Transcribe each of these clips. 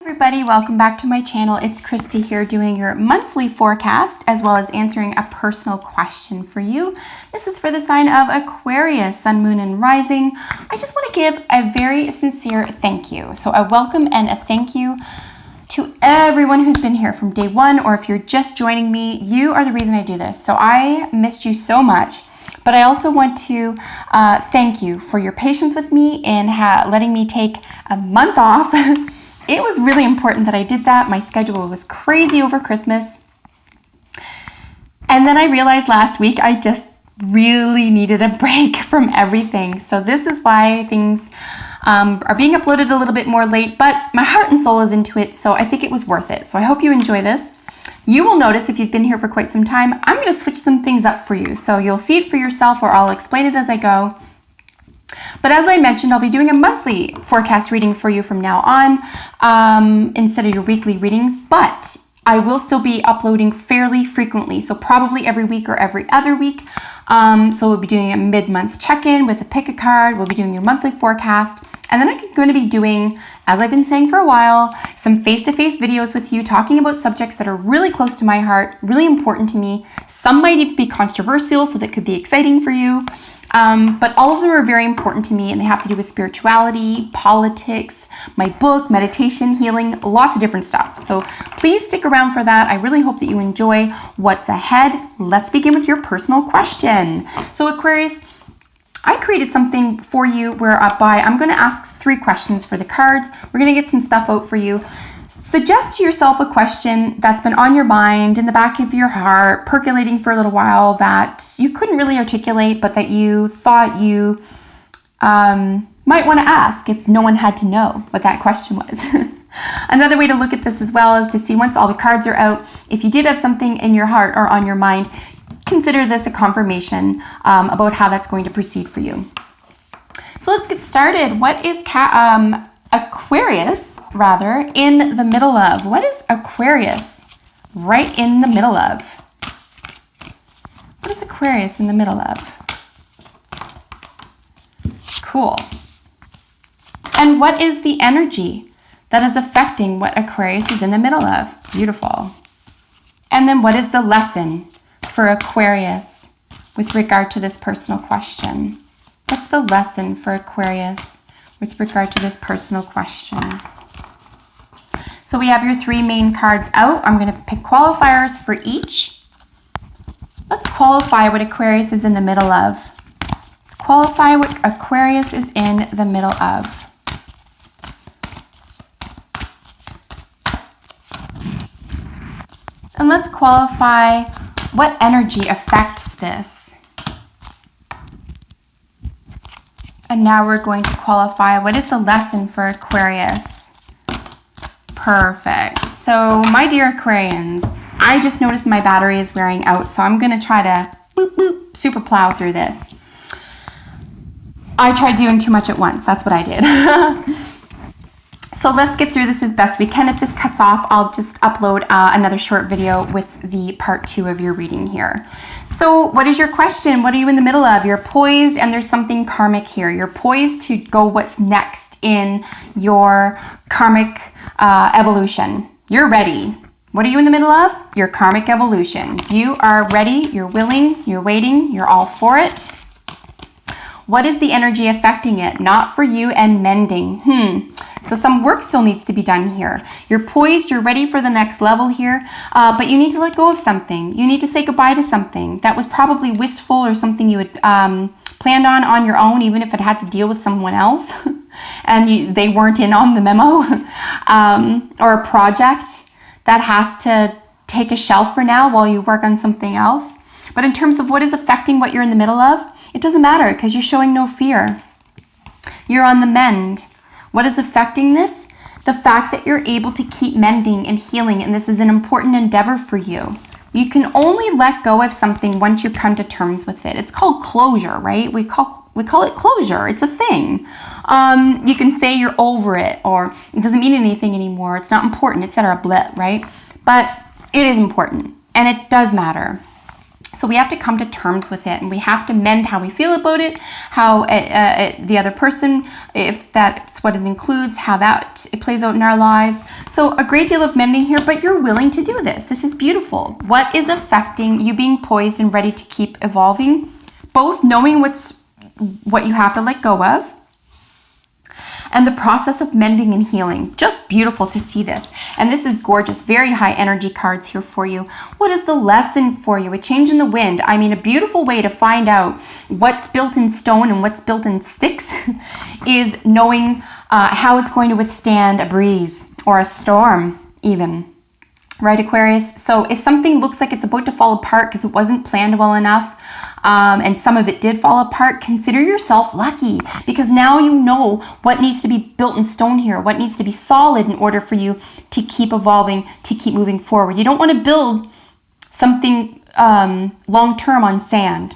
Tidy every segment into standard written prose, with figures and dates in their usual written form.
Everybody, welcome back to my channel. It's Christy here doing your monthly forecast as well as answering a personal question for you. This is for the sign of Aquarius, Sun, Moon, and Rising. I just want to give a very sincere thank you. So a welcome and a thank you to everyone who's been here from day one, or if you're just joining me, you are the reason I do this. So I missed you so much. But I also want to thank you for your patience with me and letting me take a month off. It was really important that I did that. My schedule was crazy over Christmas. And then I realized last week I just really needed a break from everything. So this is why things are being uploaded a little bit more late, but my heart and soul is into it, so I think it was worth it. So I hope you enjoy this. You will notice if you've been here for quite some time, I'm going to switch some things up for you. So you'll see it for yourself, or I'll explain it as I go. But as I mentioned, I'll be doing a monthly forecast reading for you from now on instead of your weekly readings, but I will still be uploading fairly frequently, so probably every week or every other week. So we'll be doing a mid-month check-in with a pick a card. We'll be doing your monthly forecast. And then I'm going to be doing, as I've been saying for a while, some face-to-face videos with you talking about subjects that are really close to my heart, really important to me. Some might even be controversial, so that could be exciting for you. But all of them are very important to me, and they have to do with spirituality, politics, my book, meditation, healing, lots of different stuff. So please stick around for that. I really hope that you enjoy what's ahead. Let's begin with your personal question. So Aquarius, I created something for you whereby I'm going to ask 3 questions for the cards. We're going to get some stuff out for you. Suggest to yourself a question that's been on your mind, in the back of your heart, percolating for a little while, that you couldn't really articulate, but that you thought you might want to ask if no one had to know what that question was. Another way to look at this as well is to see, once all the cards are out, if you did have something in your heart or on your mind, consider this a confirmation about how that's going to proceed for you. So let's get started. What is Aquarius, rather, in the middle of? What is Aquarius right in the middle of? What is Aquarius in the middle of? Cool. And what is the energy that is affecting what Aquarius is in the middle of? Beautiful. And then what is the lesson for Aquarius with regard to this personal question? What's the lesson for Aquarius with regard to this personal question? So we have your 3 main cards out. I'm going to pick qualifiers for each. Let's qualify what Aquarius is in the middle of. Let's qualify what Aquarius is in the middle of. And let's qualify what energy affects this. And now we're going to qualify what is the lesson for Aquarius. Perfect. So my dear Aquarians, I just noticed my battery is wearing out, so I'm going to try to boop, boop, super plow through this. I tried doing too much at once. That's what I did. So let's get through this as best we can. If this cuts off, I'll just upload another short video with the part 2 of your reading here. So what is your question? What are you in the middle of? You're poised, and there's something karmic here. You're poised to go what's next in your karmic evolution. You're ready. What are you in the middle of? Your karmic evolution. You are ready, you're willing, you're waiting, you're all for it. What is the energy affecting it? Not for you and mending. So some work still needs to be done here. You're poised, you're ready for the next level here, but you need to let go of something. You need to say goodbye to something that was probably wistful, or something you had planned on your own, even if it had to deal with someone else and they weren't in on the memo, or a project that has to take a shelf for now while you work on something else. But in terms of what is affecting what you're in the middle of, it doesn't matter, because you're showing no fear. You're on the mend. What is affecting this? The fact that you're able to keep mending and healing, and this is an important endeavor for you. You can only let go of something once you come to terms with it. It's called closure, right? We call it closure. It's a thing. You can say you're over it, or it doesn't mean anything anymore. It's not important, etc. Blah, right? But it is important, and it does matter. So we have to come to terms with it, and we have to mend how we feel about it, how the other person, if that's what it includes, how it plays out in our lives. So a great deal of mending here, but you're willing to do this. This is beautiful. What is affecting you being poised and ready to keep evolving? Both knowing what you have to let go of, and the process of mending and healing. Just beautiful to see this. And this is gorgeous, very high energy cards here for you. What is the lesson for you? A change in the wind. I mean, a beautiful way to find out what's built in stone and what's built in sticks is knowing how it's going to withstand a breeze or a storm even. Right, Aquarius? So if something looks like it's about to fall apart because it wasn't planned well enough, and some of it did fall apart, consider yourself lucky, because now you know what needs to be built in stone here, what needs to be solid in order for you to keep evolving, to keep moving forward. You don't want to build something long-term on sand.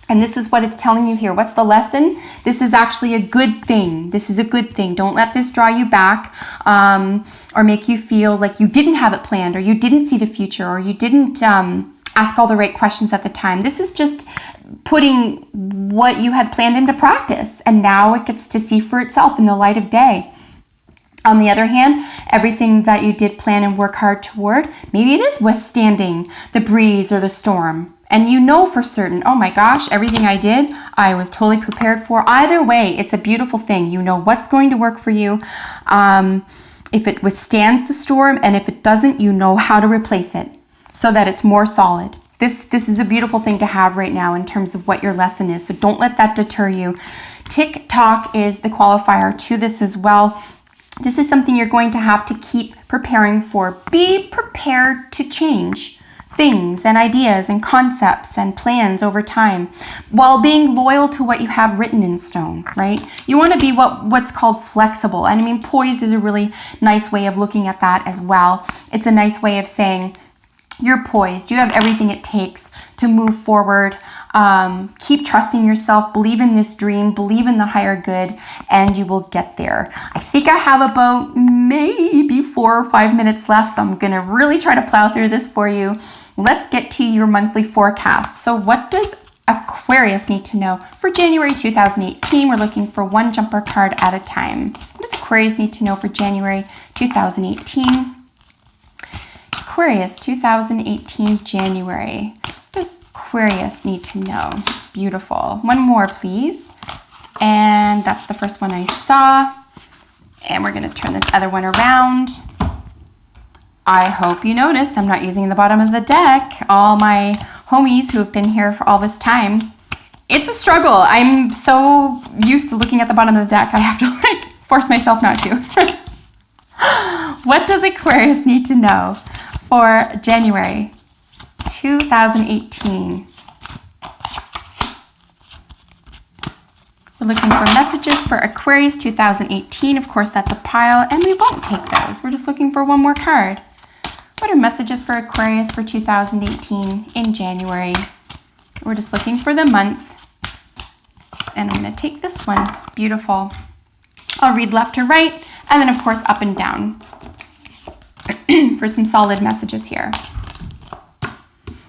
And this is what it's telling you here. What's the lesson? This is actually a good thing. This is a good thing. Don't let this draw you back or make you feel like you didn't have it planned, or you didn't see the future, or you didn't ask all the right questions at the time. This is just putting what you had planned into practice, and now it gets to see for itself in the light of day. On the other hand, everything that you did plan and work hard toward, maybe it is withstanding the breeze or the storm. And you know for certain, oh my gosh, everything I did, I was totally prepared for. Either way, it's a beautiful thing. You know what's going to work for you. If it withstands the storm, and if it doesn't, you know how to replace it so that it's more solid. This is a beautiful thing to have right now in terms of what your lesson is. So don't let that deter you. TikTok is the qualifier to this as well. This is something you're going to have to keep preparing for. Be prepared to change things and ideas and concepts and plans over time while being loyal to what you have written in stone, right? You want to be what's called flexible. And I mean, poised is a really nice way of looking at that as well. It's a nice way of saying you're poised. You have everything it takes to move forward. Keep trusting yourself, believe in this dream, believe in the higher good, and you will get there. I think I have about maybe 4 or 5 minutes left, so I'm going to really try to plow through this for you. Let's get to your monthly forecast. So what does Aquarius need to know for January 2018? We're looking for one jumper card at a time. What does Aquarius need to know for January 2018? Aquarius 2018 January. What does Aquarius need to know? Beautiful. One more, please. And that's the first one I saw. And we're going to turn this other one around. I hope you noticed I'm not using the bottom of the deck. All my homies who have been here for all this time, it's a struggle. I'm so used to looking at the bottom of the deck, I have to force myself not to. What does Aquarius need to know for January 2018? We're looking for messages for Aquarius 2018. Of course, that's a pile, and we won't take those. We're just looking for one more card. What are messages for Aquarius for 2018 in January? We're just looking for the month. And I'm going to take this one. Beautiful. I'll read left to right, and then, of course, up and down for some solid messages here.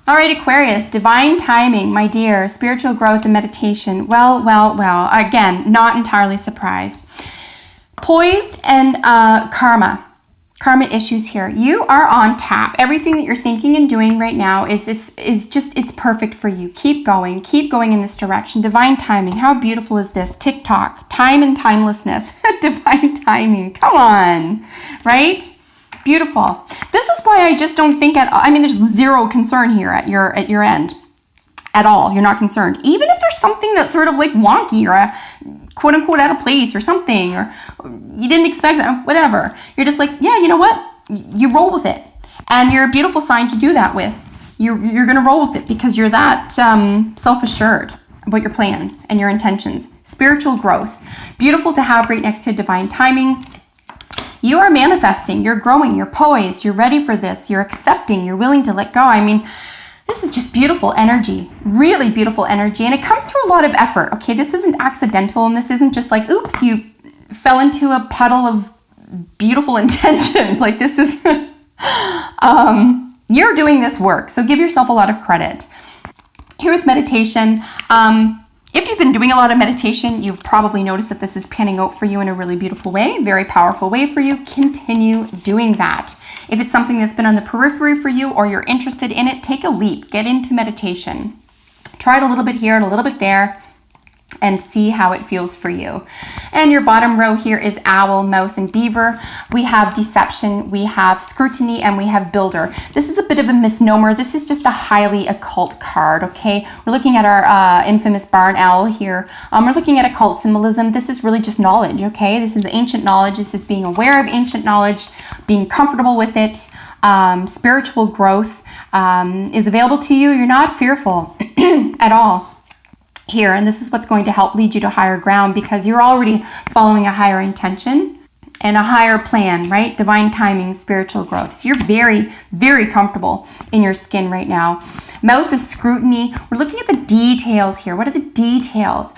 All right, Aquarius, divine timing, my dear, spiritual growth and meditation. Well. Again, not entirely surprised. Poised and karma issues here. You are on tap. Everything that you're thinking and doing right now is just, it's perfect for you. Keep going in this direction. Divine timing. How beautiful is this? TikTok, time and timelessness, divine timing. Come on, right? Beautiful. This is why I just don't think there's zero concern here at your end at all. You're not concerned. Even if there's something that's sort of like wonky or a quote unquote out of place or something, or you didn't expect that, whatever. You're just like, yeah, you know what? You roll with it. And you're a beautiful sign to do that with. You're going to roll with it because you're that self-assured about your plans and your intentions. Spiritual growth. Beautiful to have right next to divine timing. You are manifesting, you're growing, you're poised, you're ready for this, you're accepting, you're willing to let go. I mean, this is just beautiful energy, really beautiful energy, and it comes through a lot of effort, okay? This isn't accidental, and this isn't just like, oops, you fell into a puddle of beautiful intentions. Like, this is, you're doing this work, so give yourself a lot of credit. Here with meditation, If you've been doing a lot of meditation, you've probably noticed that this is panning out for you in a really beautiful way, very powerful way for you. Continue doing that. If it's something that's been on the periphery for you or you're interested in it, take a leap, get into meditation. Try it a little bit here and a little bit there and see how it feels for you. And your bottom row here is owl, mouse, and beaver. We have deception, we have scrutiny, and we have builder. This is a bit of a misnomer. This is just a highly occult card, okay? We're looking at our infamous barn owl here. We're looking at occult symbolism. This is really just knowledge, okay? This is ancient knowledge. This is being aware of ancient knowledge, being comfortable with it. Spiritual growth is available to you. You're not fearful at all here, and this is what's going to help lead you to higher ground because you're already following a higher intention and a higher plan, right? Divine timing, spiritual growth. So you're very, very comfortable in your skin right now. Mouse is scrutiny. We're looking at the details here. What are the details?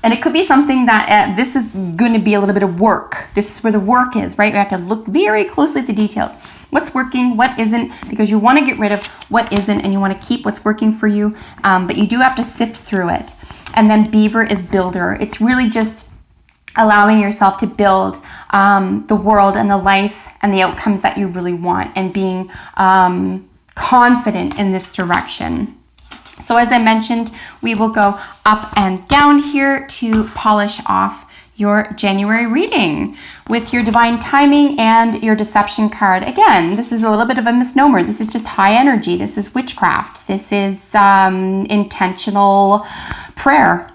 And it could be something that this is going to be a little bit of work. This is where the work is, right? We have to look very closely at the details. What's working, what isn't, because you want to get rid of what isn't and you want to keep what's working for you, but you do have to sift through it. And then beaver is builder. It's really just allowing yourself to build the world and the life and the outcomes that you really want and being confident in this direction. So as I mentioned, we will go up and down here to polish off your January reading with your divine timing and your deception card. Again, this is a little bit of a misnomer. This is just high energy. This is witchcraft. This is intentional prayer.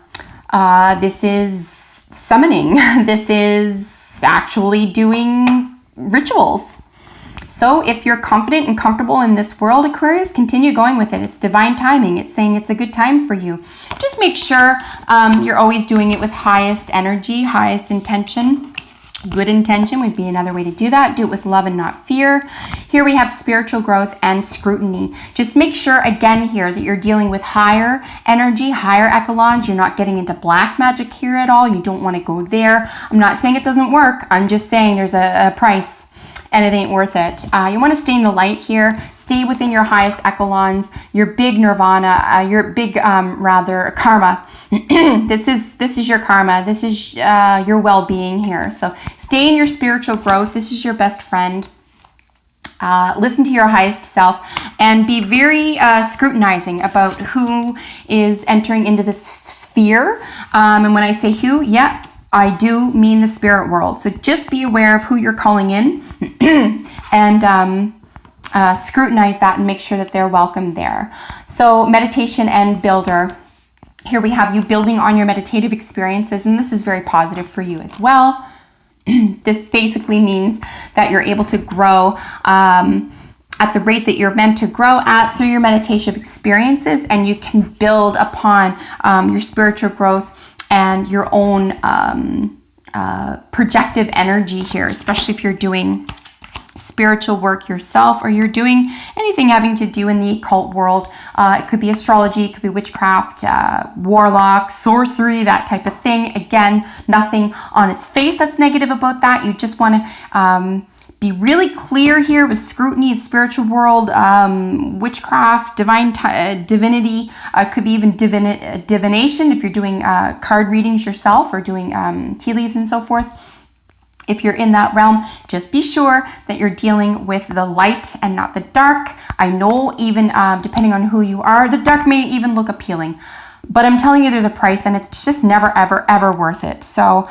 This is summoning. This is actually doing rituals. So if you're confident and comfortable in this world, Aquarius, continue going with it. It's divine timing. It's saying it's a good time for you. Just make sure you're always doing it with highest energy, highest intention. Good intention would be another way to do that. Do it with love and not fear. Here we have spiritual growth and scrutiny. Just make sure, again here, that you're dealing with higher energy, higher echelons. You're not getting into black magic here at all. You don't want to go there. I'm not saying it doesn't work. I'm just saying there's a price. And it ain't worth it. You want to stay in the light here. Stay within your highest echelons, your big nirvana, your big karma. This is your karma. This is your well-being here. So stay in your spiritual growth. This is your best friend. Listen to your highest self and be very scrutinizing about who is entering into this sphere. And when I say who, yeah, I do mean the spirit world. So just be aware of who you're calling in and scrutinize that and make sure that they're welcome there. So meditation and builder. Here we have you building on your meditative experiences, and this is very positive for you as well. This basically means that you're able to grow at the rate that you're meant to grow at through your meditative experiences, and you can build upon your spiritual growth and your own projective energy here, especially if you're doing spiritual work yourself or you're doing anything having to do in the occult world. It could be astrology, it could be witchcraft, warlock, sorcery, that type of thing. Again, nothing on its face that's negative about that. You just want to be really clear here with scrutiny of spiritual world, witchcraft, divinity, could be even divination if you're doing card readings yourself or doing tea leaves and so forth. If you're in that realm, just be sure that you're dealing with the light and not the dark. I know even depending on who you are, the dark may even look appealing. But I'm telling you there's a price and it's just never, ever, ever worth it. So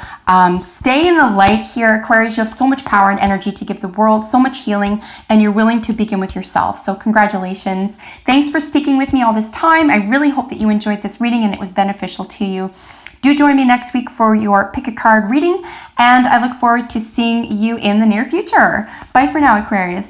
stay in the light here, Aquarius. You have so much power and energy to give the world, so much healing, and you're willing to begin with yourself. So congratulations. Thanks for sticking with me all this time. I really hope that you enjoyed this reading and it was beneficial to you. Do join me next week for your pick a card reading, and I look forward to seeing you in the near future. Bye for now, Aquarius.